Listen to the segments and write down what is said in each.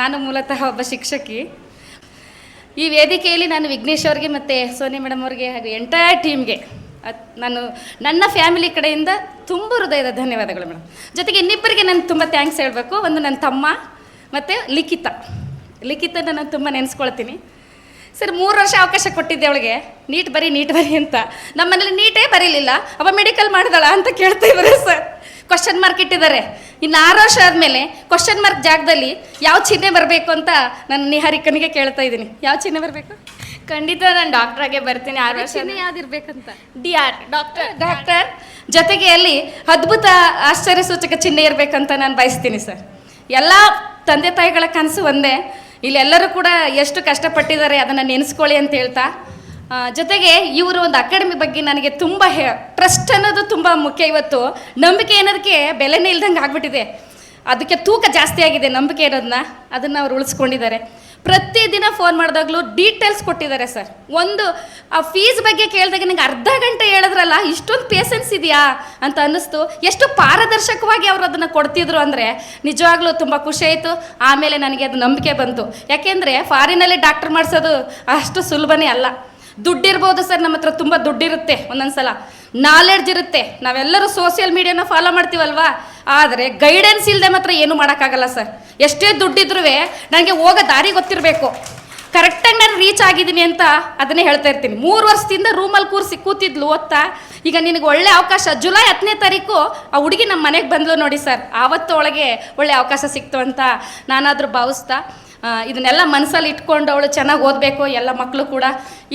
ನಾನು ಮೂಲತಃ ಒಬ್ಬ ಶಿಕ್ಷಕಿ. ಈ ವೇದಿಕೆಯಲ್ಲಿ ನಾನು ವಿಘ್ನೇಶ್ ಅವ್ರಿಗೆ ಮತ್ತು ಸೋನಿ ಮೇಡಮ್ ಅವ್ರಿಗೆ ಹಾಗೂ ಎಂಟೈರ್ ಟೀಮ್ಗೆ ನನ್ನ ಫ್ಯಾಮಿಲಿ ಕಡೆಯಿಂದ ತುಂಬ ಹೃದಯದ ಧನ್ಯವಾದಗಳು ಮೇಡಮ್. ಜೊತೆಗೆ ಇನ್ನಿಬ್ಬರಿಗೆ ನಾನು ತುಂಬ ಥ್ಯಾಂಕ್ಸ್ ಹೇಳಬೇಕು. ಒಂದು ನನ್ನ ತಮ್ಮ ಮತ್ತು ಲಿಖಿತನ ನಾನು ತುಂಬ ನೆನೆಸ್ಕೊಳ್ತೀನಿ. ಸರ್ 3 ವರ್ಷ ಅವಕಾಶ ಕೊಟ್ಟಿದ್ದೆ ಅವಳಿಗೆ, ನೀಟ್ ಬರಿ ಅಂತ. ನಮ್ಮನೇಲಿ ನೀಟೇ ಬರೀಲಿಲ್ಲ, ಅವ ಮೆಡಿಕಲ್ ಮಾಡಿದಳ ಅಂತ ಕೇಳ್ತಾ ಇದ್ದಾರೆ ಸರ್. ಕ್ವಶನ್ ಮಾರ್ಕ್ ಇಟ್ಟಿದ್ದಾರೆ. ಇನ್ನು 6 ವರ್ಷ ಆದಮೇಲೆ ಕ್ವಶನ್ ಮಾರ್ಕ್ ಜಾಗದಲ್ಲಿ ಯಾವ ಚಿಹ್ನೆ ಬರಬೇಕು ಅಂತ ನಾನು ನಿಹಾರಿಕನಿಗೆ ಕೇಳ್ತಾ ಇದ್ದೀನಿ. ಯಾವ ಚಿಹ್ನೆ ಬರಬೇಕು? ಖಂಡಿತ ನಾನು ಡಾಕ್ಟ್ರಾಗೆ ಬರ್ತೀನಿ. 6 ವರ್ಷ ಚಿಹ್ನೆ ಯಾವ್ದಿರ್ಬೇಕಂತ? DR doctor. ಜೊತೆಗೆ ಅಲ್ಲಿ ಅದ್ಭುತ ಆಶ್ಚರ್ಯ ಸೂಚಕ ಚಿಹ್ನೆ ಇರಬೇಕಂತ ನಾನು ಬಯಸ್ತೀನಿ ಸರ್. ಎಲ್ಲ ತಂದೆ ತಾಯಿಗಳ ಕನಸು ಒಂದೇ. ಇಲ್ಲೆಲ್ಲರೂ ಕೂಡ ಎಷ್ಟು ಕಷ್ಟಪಟ್ಟಿದ್ದಾರೆ ಅದನ್ನು ನೆನೆಸ್ಕೊಳ್ಳಿ ಅಂತ ಹೇಳ್ತಾ, ಜೊತೆಗೆ ಇವರು ಒಂದು ಅಕಾಡೆಮಿ ಬಗ್ಗೆ ನನಗೆ ತುಂಬ ಟ್ರಸ್ಟ್ ಅನ್ನೋದು ತುಂಬ ಮುಖ್ಯ. ಇವತ್ತು ನಂಬಿಕೆ ಅನ್ನೋದಕ್ಕೆ ಬೆಲೆನೇ ಇಲ್ದಂಗೆ ಆಗ್ಬಿಟ್ಟಿದೆ. ಅದಕ್ಕೆ ತೂಕ ಜಾಸ್ತಿ ಆಗಿದೆ ನಂಬಿಕೆ ಇರೋದನ್ನ. ಅದನ್ನು ಅವ್ರು ಉಳಿಸ್ಕೊಂಡಿದ್ದಾರೆ. ಪ್ರತಿದಿನ ಫೋನ್ ಮಾಡಿದಾಗಲೂ ಡೀಟೇಲ್ಸ್ ಕೊಟ್ಟಿದ್ದಾರೆ ಸರ್. ಒಂದು ಆ ಫೀಸ್ ಬಗ್ಗೆ ಕೇಳಿದಾಗ ನನಗೆ ಅರ್ಧ ಗಂಟೆ ಹೇಳಿದ್ರಲ್ಲ, ಇಷ್ಟೊಂದು ಪೇಷನ್ಸ್ ಇದೆಯಾ ಅಂತ ಅನ್ನಿಸ್ತು. ಎಷ್ಟು ಪಾರದರ್ಶಕವಾಗಿ ಅವರು ಅದನ್ನು ಕೊಡ್ತಿದ್ರು ಅಂದರೆ ನಿಜವಾಗ್ಲೂ ತುಂಬ ಖುಷಿ ಆಯಿತು. ಆಮೇಲೆ ನನಗೆ ಅದು ನಂಬಿಕೆ ಬಂತು. ಯಾಕೆಂದರೆ ಫಾರಿನಲ್ಲಿ ಡಾಕ್ಟರ್ ಮಾಡಿಸೋದು ಅಷ್ಟು ಸುಲಭನೇ ಅಲ್ಲ. ದುಡ್ಡಿರ್ಬೋದು ಸರ್, ನಮ್ಮ ಹತ್ರ ತುಂಬ ದುಡ್ಡಿರುತ್ತೆ, ಒಂದೊಂದು ಸಲ ನಾಲೆಡ್ಜ್ ಇರುತ್ತೆ, ನಾವೆಲ್ಲರೂ ಸೋಷಿಯಲ್ ಮೀಡಿಯಾನ ಫಾಲೋ ಮಾಡ್ತೀವಲ್ವಾ. ಆದರೆ ಗೈಡೆನ್ಸ್ ಇಲ್ಲದೆ ಮಾತ್ರ ಏನೂ ಮಾಡೋಕ್ಕಾಗಲ್ಲ ಸರ್. ಎಷ್ಟೇ ದುಡ್ಡಿದ್ರೂ ನನಗೆ ಹೋಗೋ ದಾರಿ ಗೊತ್ತಿರಬೇಕು. ಕರೆಕ್ಟಾಗಿ ನಾನು ರೀಚ್ ಆಗಿದ್ದೀನಿ ಅಂತ ಅದನ್ನೇ ಹೇಳ್ತಾ ಇರ್ತೀನಿ. 3 ವರ್ಷದಿಂದ ರೂಮಲ್ಲಿ ಕೂತಿದ್ಲು ಓದ್ತಾ. ಈಗ ನಿನಗೆ ಒಳ್ಳೆ ಅವಕಾಶ, ಜುಲೈ 10ನೇ ತಾರೀಕು ಆ ಹುಡುಗಿ ನಮ್ಮ ಮನೆಗೆ ಬಂದ್ಲು ನೋಡಿ ಸರ್. ಆವತ್ತು ಒಳಗೆ ಒಳ್ಳೆ ಅವಕಾಶ ಸಿಕ್ತು ಅಂತ ನಾನಾದರೂ ಭಾವಿಸ್ತಾ, ಇದನ್ನೆಲ್ಲ ಮನಸ್ಸಲ್ಲಿ ಇಟ್ಕೊಂಡು ಅವಳು ಚೆನ್ನಾಗಿ ಓದಬೇಕು. ಎಲ್ಲ ಮಕ್ಕಳು ಕೂಡ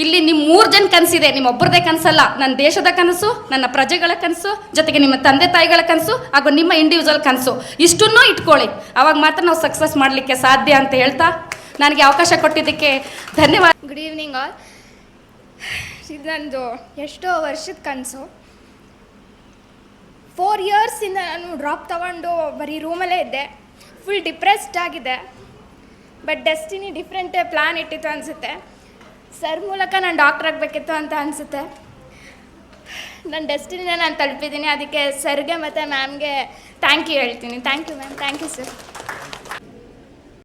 ಇಲ್ಲಿ ನಿಮ್ಮ 3 ಜನ ಕನಸಿದೆ, ನಿಮ್ಮೊಬ್ಬರದೇ ಕನಸಲ್ಲ. ನನ್ನ ದೇಶದ ಕನಸು, ನನ್ನ ಪ್ರಜೆಗಳ ಕನಸು, ಜೊತೆಗೆ ನಿಮ್ಮ ತಂದೆ ತಾಯಿಗಳ ಕನಸು ಹಾಗೂ ನಿಮ್ಮ ಇಂಡಿವಿಜುವಲ್ ಕನಸು, ಇಷ್ಟನ್ನೂ ಇಟ್ಕೊಳ್ಳಿ. ಆವಾಗ ಮಾತ್ರ ನಾವು ಸಕ್ಸಸ್ ಮಾಡಲಿಕ್ಕೆ ಸಾಧ್ಯ ಅಂತ ಹೇಳ್ತಾ ನನಗೆ ಅವಕಾಶ ಕೊಟ್ಟಿದ್ದಕ್ಕೆ ಧನ್ಯವಾದ. Good evening all. ಇದು ನಂದು ಎಷ್ಟೋ ವರ್ಷದ ಕನಸು. 4 ಇಯರ್ಸಿಂದ ನಾನು ಡ್ರಾಪ್ ತಗೊಂಡು ಬರೀ ರೂಮಲ್ಲೇ ಇದ್ದೆ. ಫುಲ್ ಡಿಪ್ರೆಸ್ಡ್ ಆಗಿದೆ. ಬಟ್ ಡೆಸ್ಟಿನಿ ಡಿಫ್ರೆಂಟೇ ಪ್ಲ್ಯಾನ್ ಇಟ್ಟಿತ್ತು ಅನಿಸುತ್ತೆ. ಸರ್ ಮೂಲಕ ನಾನು ಡಾಕ್ಟರ್ ಆಗಬೇಕಿತ್ತು ಅಂತ ಅನಿಸುತ್ತೆ. ನನ್ನ ಡೆಸ್ಟಿನಿನ ನಾನು ತಲುಪಿದ್ದೀನಿ. ಅದಕ್ಕೆ ಸರ್ಗೆ ಮತ್ತು ಮ್ಯಾಮ್ಗೆ ಥ್ಯಾಂಕ್ ಯು ಹೇಳ್ತೀನಿ. Thank you ma'am, thank you sir.